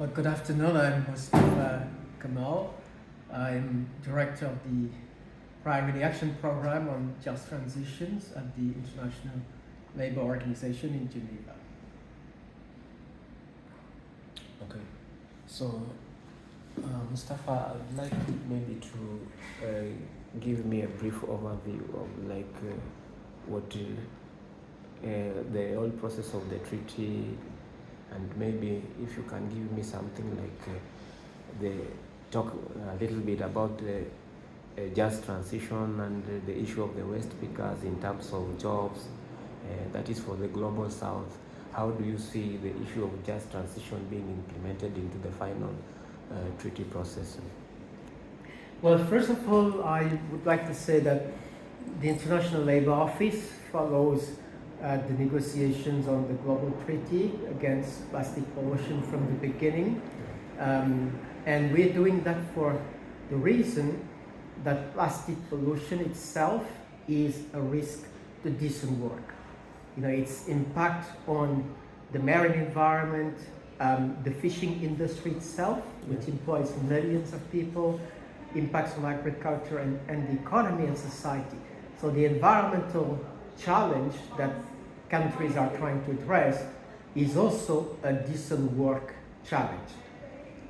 Well, good afternoon. I'm Moustapha Kamal. I'm director of the Primary Action Program on Just Transitions at the International Labour Organization in Geneva. Okay, so Mustafa, I'd like maybe to give me a brief overview of what the whole process of the treaty, and maybe if you can give me something like the talk a little bit about the just transition and the issue of the waste pickers in terms of jobs, that is for the global south. How do you see the issue of just transition being implemented into the final treaty process? Well, first of all, I would like to say that the International Labour Office follows the negotiations on the global treaty against plastic pollution from the beginning. And we're doing that for the reason that plastic pollution itself is a risk to decent work. Its impact on the marine environment, the fishing industry itself, which employs millions of people, impacts on agriculture and the economy and society. So the environmental challenge that countries are trying to address is also a decent work challenge.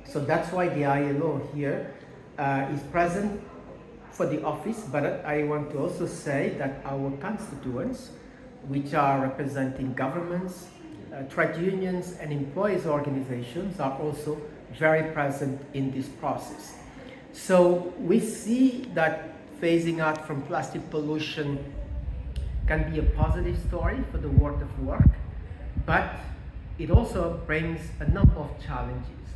So that's why the ILO here is present for the office, but I want to also say that our constituents, which are representing governments, trade unions and employees organizations, are also very present in this process. So we see that phasing out from plastic pollution can be a positive story for the world of work, but it also brings a number of challenges.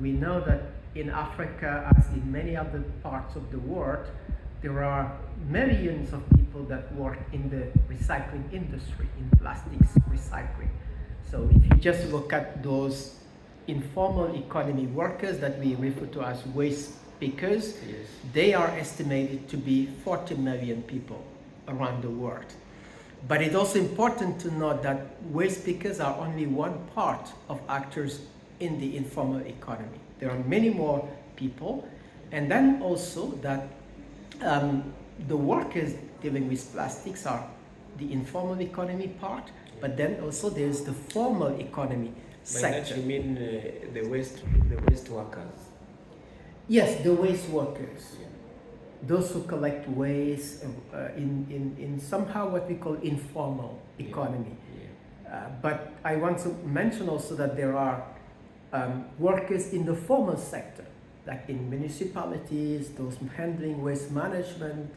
We know that in Africa, as in many other parts of the world, there are millions of people that work in the recycling industry, in plastics recycling. So if you just look at those informal economy workers that we refer to as waste pickers, Yes. they are estimated to be 40 million people around the world. But it's also important to note that waste pickers are only one part of actors in the informal economy. There are many more people, and then also that the workers dealing with plastics are the informal economy part, but then also there's the formal economy By sector. that you mean the waste workers? Yes, the waste workers. Yeah. Those who collect waste in somehow what we call informal economy. Yeah. But I want to mention also that there are workers in the formal sector, like in municipalities, those handling waste management,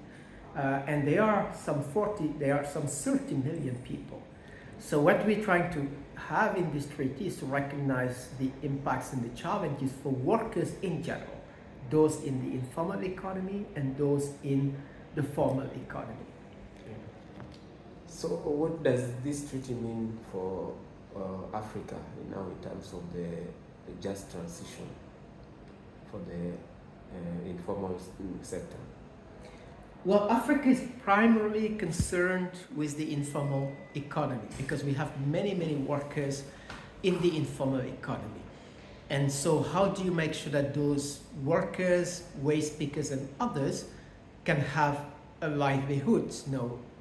and there are some 30 million people. So what we're trying to have in this treaty is to recognize the impacts and the challenges for workers in general, those in the informal economy and those in the formal economy. Yeah. So what does this treaty mean for Africa now in terms of the just transition for the informal sector? Well, Africa is primarily concerned with the informal economy because we have many, many workers in the informal economy. And so how do you make sure that those workers, waste pickers and others can have a livelihood,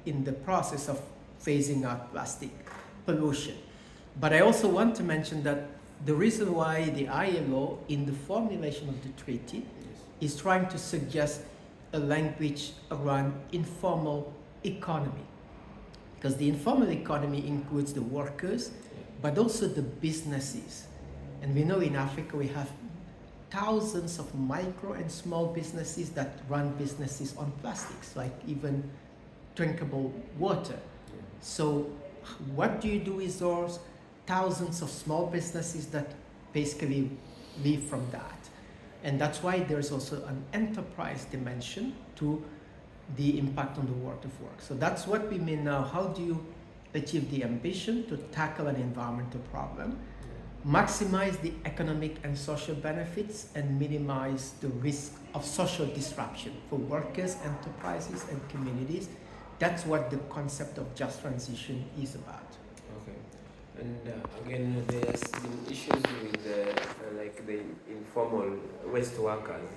in the process of phasing out plastic pollution? But I also want to mention that the reason why the ILO in the formulation of the treaty is trying to suggest a language around informal economy, because the informal economy includes the workers, but also the businesses. And we know in Africa we have thousands of micro and small businesses that run businesses on plastics, like even drinkable water. So what do you do with those thousands of small businesses that basically live from that? And that's why there's also an enterprise dimension to the impact on the world of work. So that's what we mean now. How do you achieve the ambition to tackle an environmental problem, maximize the economic and social benefits, and minimize the risk of social disruption for workers, enterprises, and communities? That's what the concept of just transition is about. Okay. And again, there's been issues with like the informal waste workers,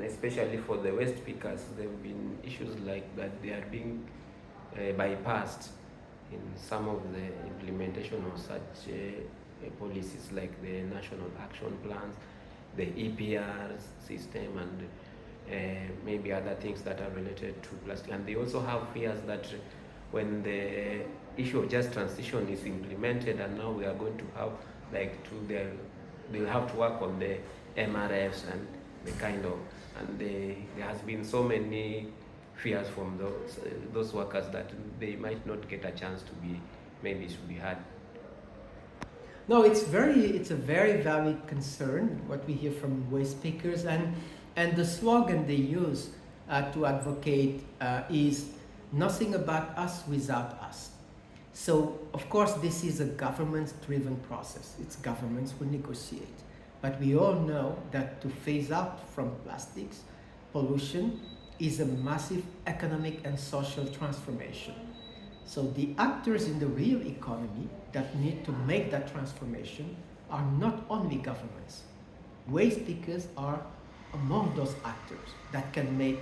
especially for the waste pickers. There have been issues like that they are being bypassed in some of the implementation of such policies, like the national action plans, the EPR system, and maybe other things that are related to plastic. And they also have fears that when the issue of just transition is implemented, and now we are going to have like they'll have to work on the MRFs and the kind of, and there has been so many fears from those workers that they might not get a chance to be, maybe to be heard. No, it's a very valid concern what we hear from waste pickers, and the slogan they use to advocate is nothing about us without us. So of course this is a government-driven process. It's governments who negotiate, but we all know that to phase out from plastics pollution is a massive economic and social transformation. So the actors in the real economy that need to make that transformation are not only governments. Waste pickers are among those actors that can make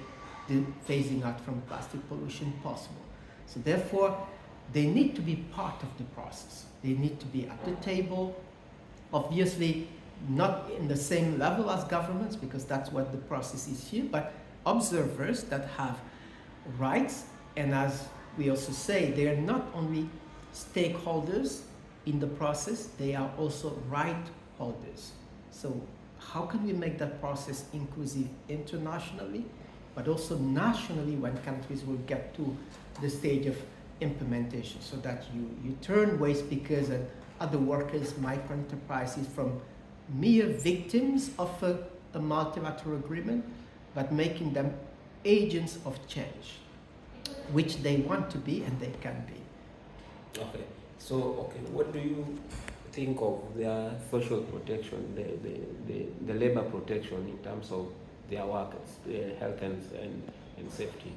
the phasing out from plastic pollution possible. So therefore, they need to be part of the process. They need to be at the table, obviously not in the same level as governments, because that's what the process is here, but observers that have rights, and as we also say, they are not only stakeholders in the process, they are also right holders. So how can we make that process inclusive internationally, but also nationally when countries will get to the stage of implementation, so that you turn waste pickers and other workers, micro enterprises, from mere victims of a multilateral agreement, but making them agents of change, which they want to be and they can be. Okay. So, what do you think of their social protection, the labor protection in terms of their workers, their health and safety?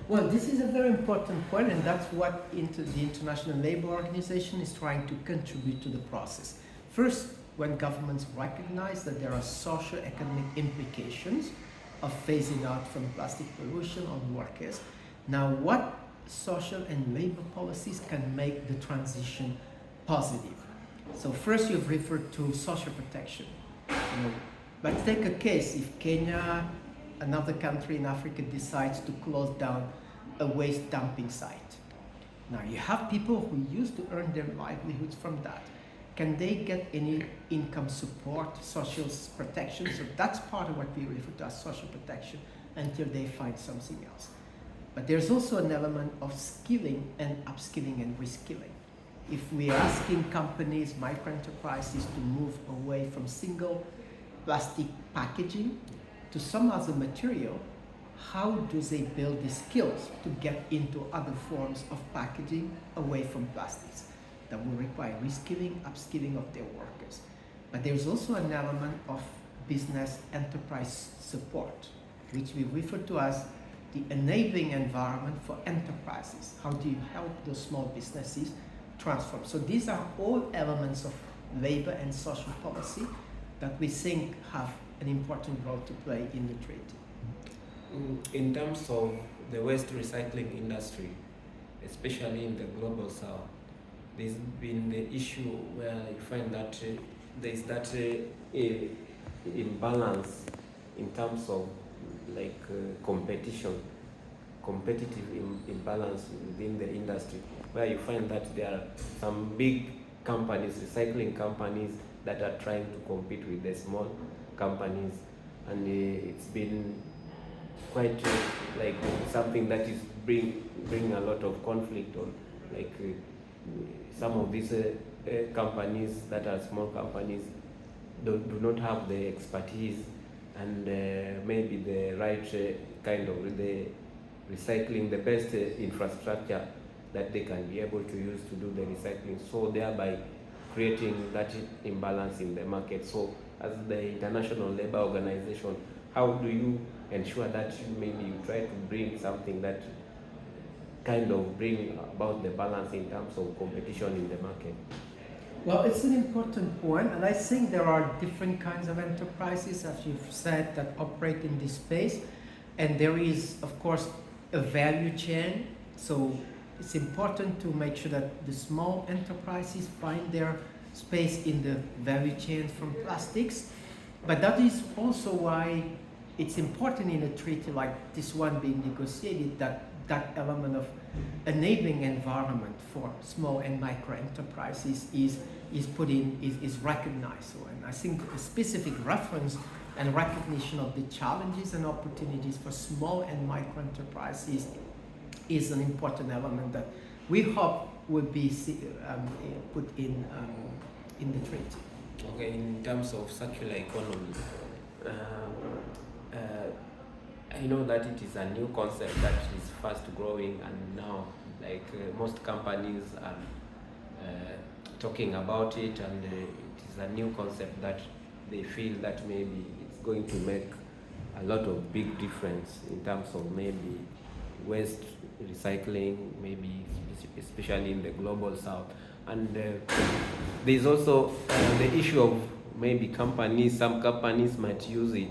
Well, this is a very important point, and that's what the International Labour Organization is trying to contribute to the process. First, when governments recognize that there are socio-economic implications of phasing out from plastic pollution on workers, now what social and labor policies can make the transition positive? So first, you've referred to social protection. But take a case, if Kenya, another country in Africa, decides to close down a waste dumping site. Now you have people who used to earn their livelihoods from that. Can they get any income support, social protection? So that's part of what we refer to as social protection until they find something else. But there's also an element of skilling and upskilling and reskilling. If we are asking companies, micro enterprises to move away from single plastic packaging to some other material, how do they build the skills to get into other forms of packaging away from plastics? That will require reskilling, upskilling of their workers. But there's also an element of business enterprise support, which we refer to as the enabling environment for enterprises. How do you help those small businesses transform? So these are all elements of labor and social policy that we think have an important role to play in the treaty. In terms of the waste recycling industry, especially in the global south, there's been the issue where you find that there's that imbalance in terms of like competitive imbalance within the industry, where you find that there are some big companies, recycling companies, that are trying to compete with the small companies, and it's been quite like something that is bring a lot of conflict on like some of these companies that are small companies do not have the expertise and maybe the right kind of the recycling, the best infrastructure that they can be able to use to do the recycling, so thereby creating that imbalance in the market. So as the International Labour Organization, how do you ensure that maybe you try to bring something that kind of bring about the balance in terms of competition in the market? Well, it's an important point, and I think there are different kinds of enterprises, as you've said, that operate in this space. And there is, of course, a value chain. So it's important to make sure that the small enterprises find their space in the value chain from plastics. But that is also why it's important in a treaty like this one being negotiated that that element of enabling environment for small and micro enterprises is recognized. So, and I think a specific reference and recognition of the challenges and opportunities for small and micro enterprises is an important element that we hope will be put in the treaty. Okay, in terms of circular economy, I know that it is a new concept that is fast growing, and now most companies are talking about it, and it is a new concept that they feel that maybe it's going to make a lot of big difference in terms of maybe waste recycling, maybe especially in the global south. And there's also the issue of maybe some companies might use it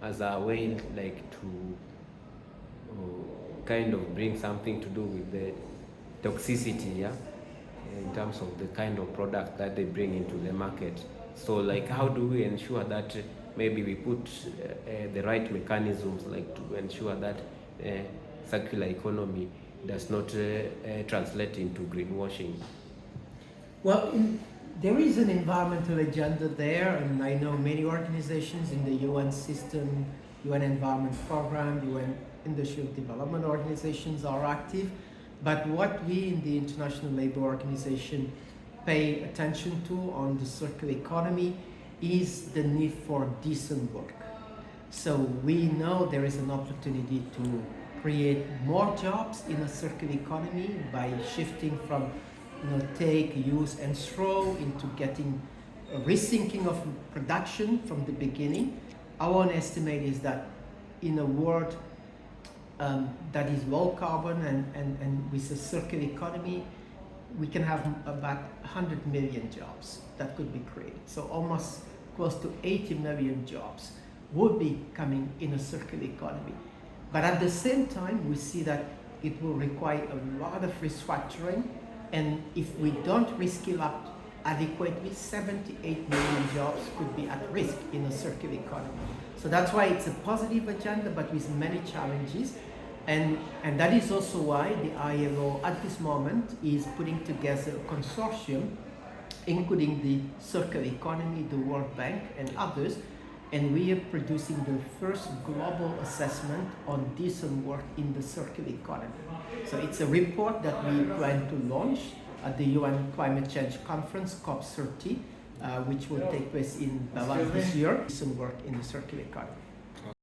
as a way to kind of bring something to do with the toxicity, yeah, in terms of the kind of product that they bring into the market. So how do we ensure that maybe we put the right mechanisms to ensure that circular economy does not translate into greenwashing? Well, there is an environmental agenda there, and I know many organizations in the UN system, UN Environment Program, UN Industrial Development Organizations are active. But what we in the International Labour Organization pay attention to on the circular economy is the need for decent work. So we know there is an opportunity to create more jobs in a circular economy by shifting from take, use and throw into getting a rethinking of production from the beginning. Our own estimate is that in a world that is low carbon and with a circular economy, we can have about 100 million jobs that could be created. So almost close to 80 million jobs would be coming in a circular economy. But at the same time, we see that it will require a lot of restructuring. And if we don't reskill up adequately, 78 million jobs could be at risk in a circular economy. So that's why it's a positive agenda, but with many challenges. And that is also why the ILO at this moment is putting together a consortium, including the circular economy, the World Bank and others. And we are producing the first global assessment on decent work in the circular economy. So it's a report that we plan to launch at the UN Climate Change Conference, COP30, which will take place in Berlin this year. Decent work in the circular economy.